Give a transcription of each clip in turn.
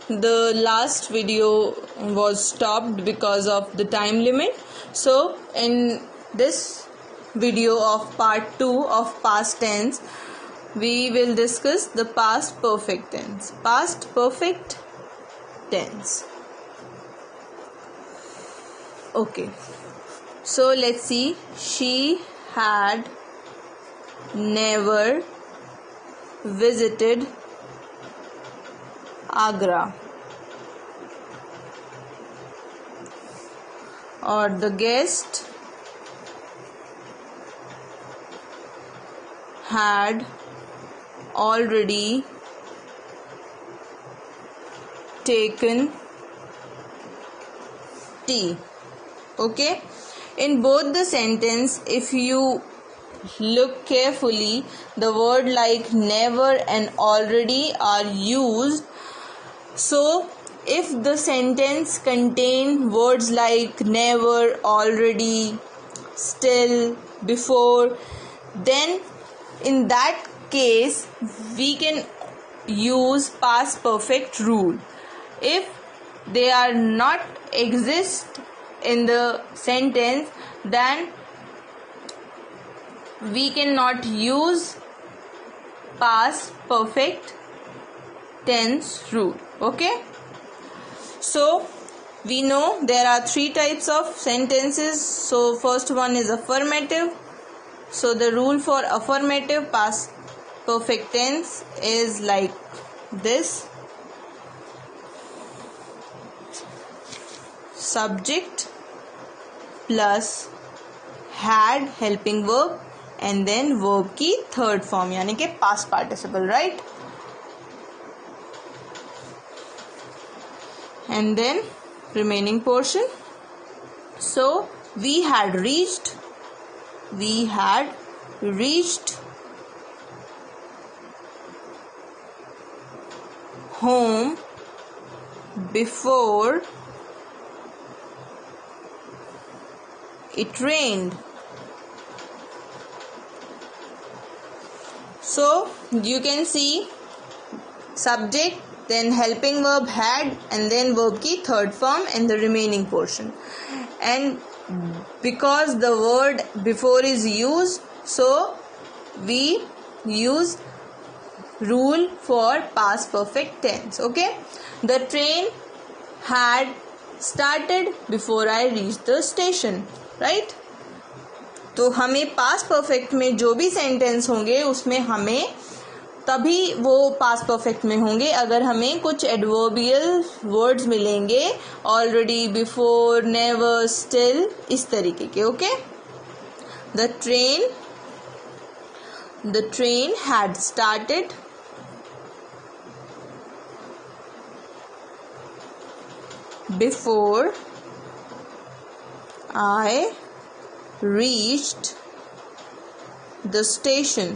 the last video was stopped because of the time limit. So in this video of part 2 of past tense, we will discuss the past perfect tense. Past perfect tense. Okay, so let's see. She had never visited Agra, or the guest had already taken tea. Okay, in both the sentence, if you look carefully, the word like never and already are used. So if the sentence contain words like never, already, still, before, then in that case we can use past perfect rule. If they are not exist in the sentence, then we cannot use past perfect tense rule. Okay, so we know there are 3 types of sentences. So first one is affirmative. So the rule for affirmative past perfect tense is like this: subject plus had helping verb and then verb की third form यानी कि past participle, right? And then remaining portion. So we had reached home before it rained. So you can see subject, then helping verb had, and then verb की third form and the remaining portion. And because the word before is used, so we use rule for past perfect tense. Okay, the train had started before I reached the station, right? तो हमें past perfect में जो भी sentence होंगे उसमें हमें तभी वो पास्ट परफेक्ट में होंगे अगर हमें कुछ एडवर्बियल वर्ड्स मिलेंगे, ऑलरेडी, बिफोर, नेवर, स्टिल, इस तरीके के. Okay, the train had started before I reached the station.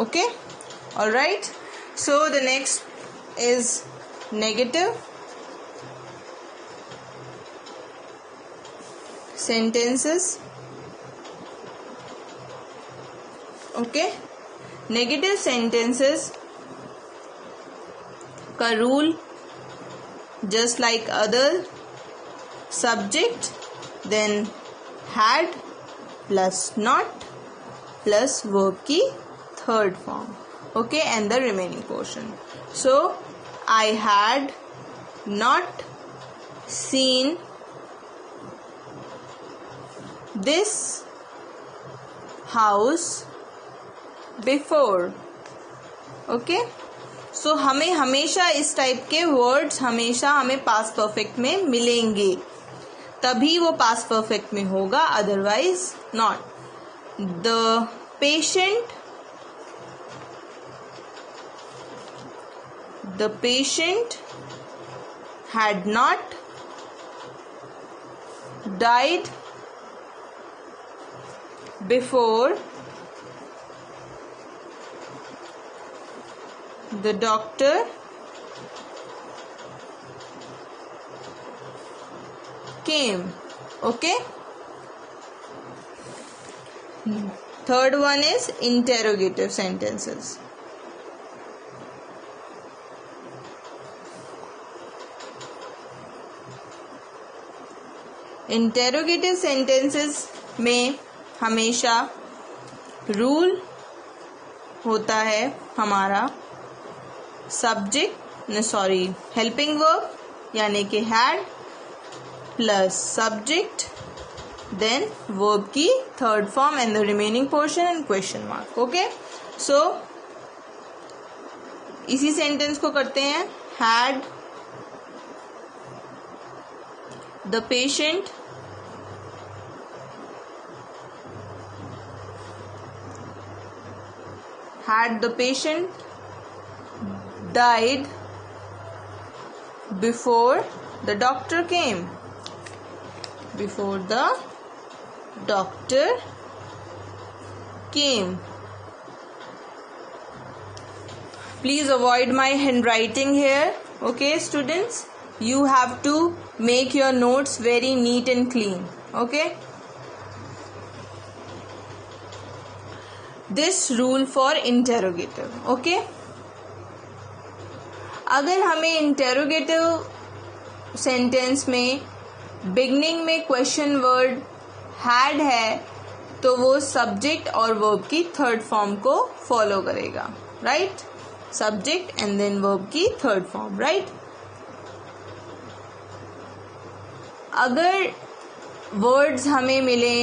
Okay, all right. So the next is negative sentences. Okay, negative sentences का rule just like other: subject, then had plus not plus verb की third form. Okay, and the remaining portion. So I had not seen this house before. Okay, सो हमें हमेशा इस type के words हमेशा हमें past perfect में मिलेंगे, तभी वो पास्ट परफेक्ट में होगा, otherwise not. The patient had not died before the doctor came. Okay, Third one is interrogative sentences. Interrogative sentences में हमेशा रूल होता है हमारा हेल्पिंग वर्ब यानी कि had plus subject then verb की third form and the remaining portion and question mark. Okay, so इसी sentence को करते हैं. Had the patient died before the doctor came. Please avoid my handwriting here. Okay, students, you have to make your notes very neat and clean. Okay, this rule for interrogative. Okay, अगर हमें interrogative sentence में beginning में question word had है तो वो subject और verb की third form को फॉलो करेगा. Right, subject and then verb की थर्ड फॉर्म. राइट, अगर वर्ड्स हमें मिले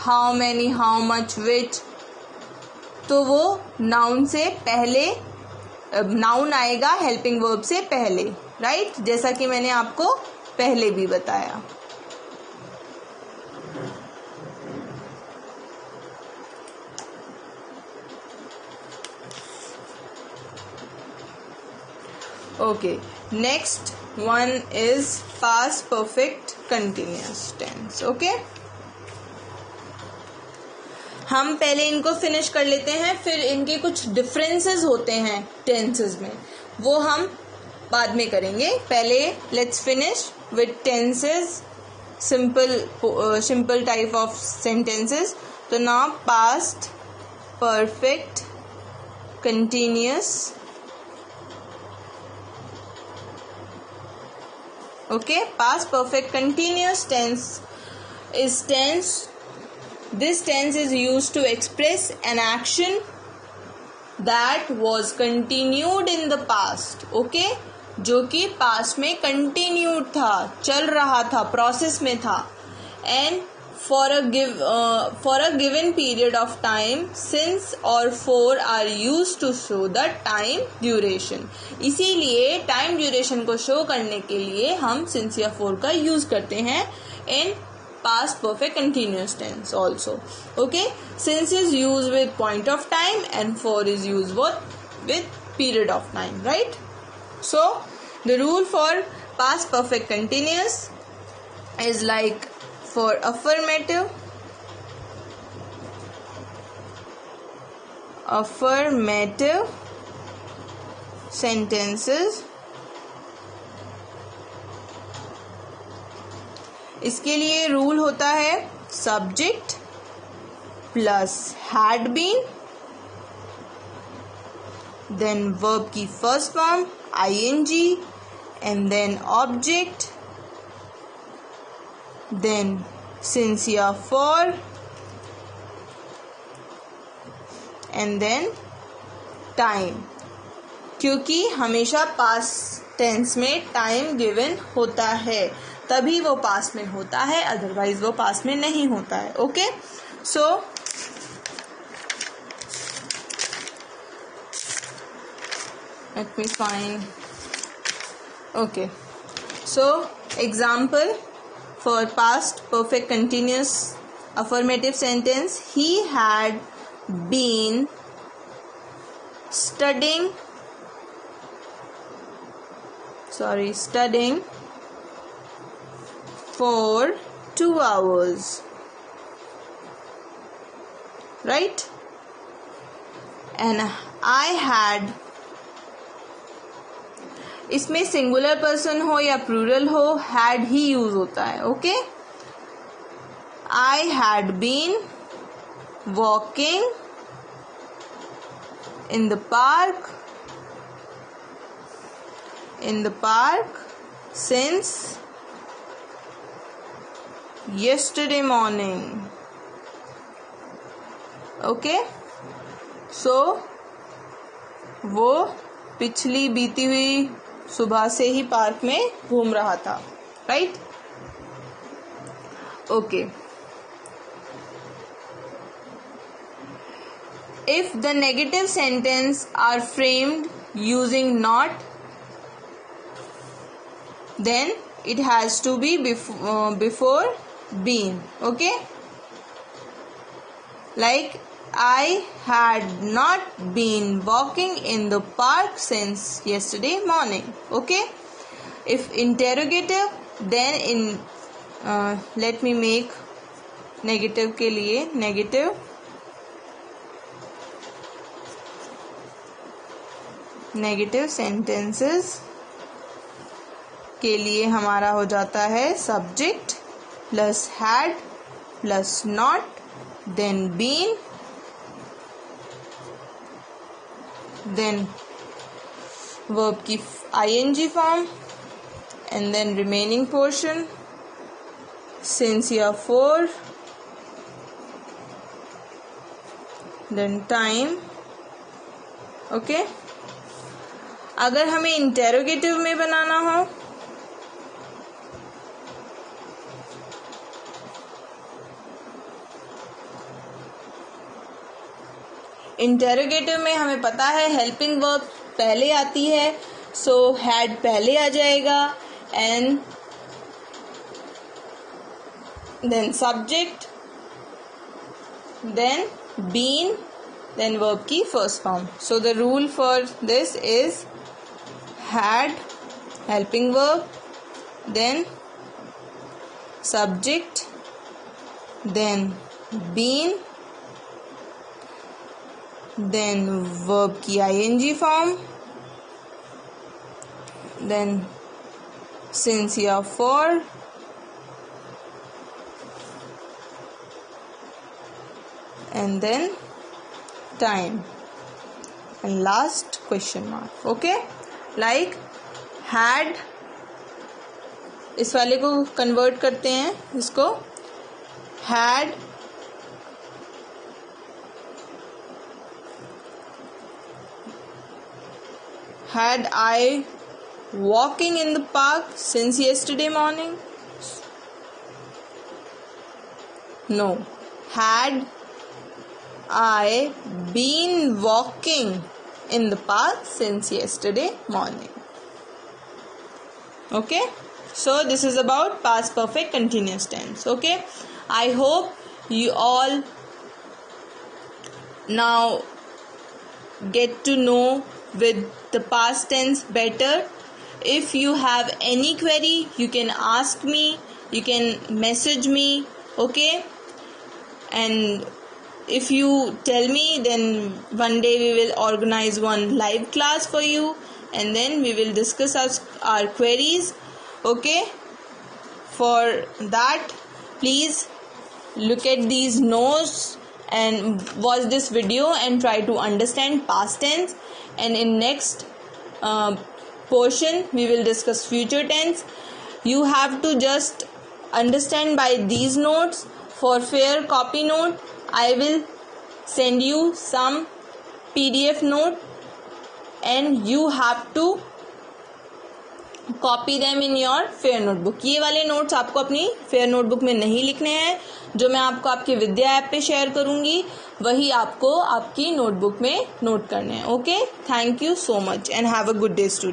how many, how much, which, तो वो नाउन से पहले, नाउन आएगा हेल्पिंग वर्ब से पहले. राइट, जैसा कि मैंने आपको पहले भी बताया. Okay, next one is past perfect continuous tense. Okay, हम पहले इनको फिनिश कर लेते हैं, फिर इनके कुछ डिफरेंसेस होते हैं टेंसेस में, वो हम बाद में करेंगे. पहले let's finish with tenses, simple type of sentences. तो now past perfect continuous. Okay, past perfect continuous tense is tense. This tense is used to express an action that was continued in the past. Okay, जो कि past में continued था, चल रहा था, process में था. And for a given period of time, since और for are used to show the time duration. इसीलिए टाइम ड्यूरेशन को शो करने के लिए हम सिंस या फॉर का यूज करते हैं इन past perfect continuous tense also. Okay, since is used with point of time and for is used with period of time. Right, so the rule for past perfect continuous is like for affirmative sentences, इसके लिए rule होता है subject plus had been, then verb की first form ing and then object, then since या for and then time. क्योंकि हमेशा past tense में time given होता है, तभी वो पास में होता है, अदरवाइज वो पास में नहीं होता है. Okay, so let me find. Okay, so example for past perfect continuous affirmative sentence. He had been studying for 2 hours, right? And I had, इसमें सिंगुलर पर्सन हो या प्लूरल हो, हैड ही यूज होता है. Okay, I had been walking in the park since yesterday morning. Okay, so वो पिछली बीती हुई सुबह से ही पार्क में घूम रहा था, right? Okay, if the negative sentence are framed using not, then it has to be before been. Okay, like I had not been walking in the park since yesterday morning. Okay, if interrogative, then in let me make negative के लिए negative sentences के लिए हमारा हो जाता है subject plus had plus not then been then verb की ing form and then remaining portion since या फॉर देन टाइम. ओके, अगर हमें इंटेरोगेटिव में बनाना हो इंटेरोगेटिव में हमें पता है हेल्पिंग वर्ब पहले आती है, सो हैड पहले आ जाएगा and then subject then been then verb की first form. So the rule for this is had helping verb, then subject, then been, then verb की ing form, then since या for, and then time and last question mark. Okay, like had, इस वाले को convert करते हैं, इसको had I walking in the park since yesterday morning? No. Had I been walking in the park since yesterday morning? Okay, so this is about past perfect continuous tense. Okay, I hope you all now get to know with the past tense better. If you have any query, you can ask me, you can message me. Okay, and if you tell me, then one day we will organize one live class for you and then we will discuss our queries. Okay, for that please look at these notes and watch this video and try to understand past tense, and in next portion we will discuss future tense. You have to just understand by these notes. For fair copy note, I will send you some PDF note and you have to copy them in your fair notebook. ये वाले notes आपको अपनी fair notebook में नहीं लिखने हैं, जो मैं आपको आपके विद्या ऐप पे शेयर करूँगी वही आपको आपकी notebook में note करने हैं. Okay, thank you so much and have a good day students.